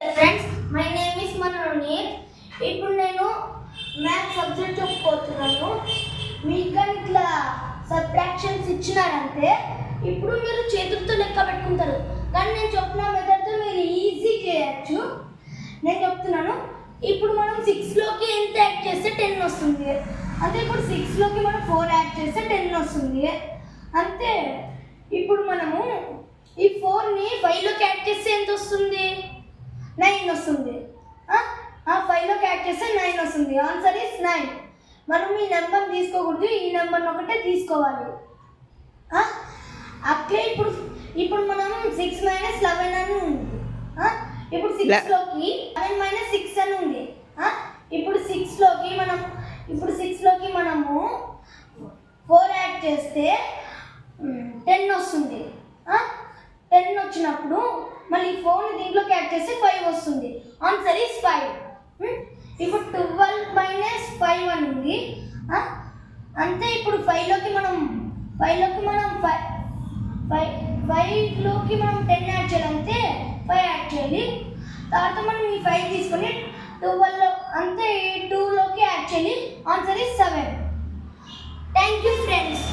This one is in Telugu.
Friends, my name is Manoneet. ఇప్పుడు నేను మ్యాథ్స్ సబ్జెక్ట్ చెప్పుకోతున్నాను. మీకు కానీ ఇట్లా సబ్ట్రాక్షన్స్ ఇచ్చినారంటే ఇప్పుడు మీరు చేతులతో లెక్క పెట్టుకుంటారు, కానీ నేను చెప్పిన మెథడ్తో మీరు ఈజీ చేయొచ్చు. నేను చెప్తున్నాను. ఇప్పుడు మనం 6లోకి ఎంత యాడ్ చేస్తే 10 వస్తుంది, అంటే ఇప్పుడు 6లోకి మనం 4 యాడ్ చేస్తే 10 వస్తుంది అంతే. ఇప్పుడు మనము ఈ 4ని 5లోకి యాడ్ చేస్తే ఎంత వస్తుంది? 9 వస్తుంది. 5లోకి యాడ్ చేస్తే 9 వస్తుంది. Answer is 9. మనం ఈ నెంబర్ తీసుకోకూడదు, ఈ నెంబర్ని ఒకటే తీసుకోవాలి. అట్లే ఇప్పుడు మనం 6 - 11 అని ఉంది. ఇప్పుడు 6లోకి 11 - 6 అని ఉంది. ఇప్పుడు 6లోకి మనము 4 యాడ్ చేస్తే 10 వస్తుంది. 10 వచ్చినప్పుడు మళ్ళీ 4ని దీంట్లోకి యాడ్ చేస్తే 5 వస్తుంది. Answer is 5. ఇప్పుడు 12 - 5 అని ఉంది. అంతే. ఇప్పుడు 5లోకి మనం 10 యాడ్ చేయాలంటే 5 యాడ్ చేయాలి. తర్వాత మనం ఈ 5 తీసుకొని 12 అంతే 2లోకి యాడ్ చేయాలి. Answer is 7. Thank you friends.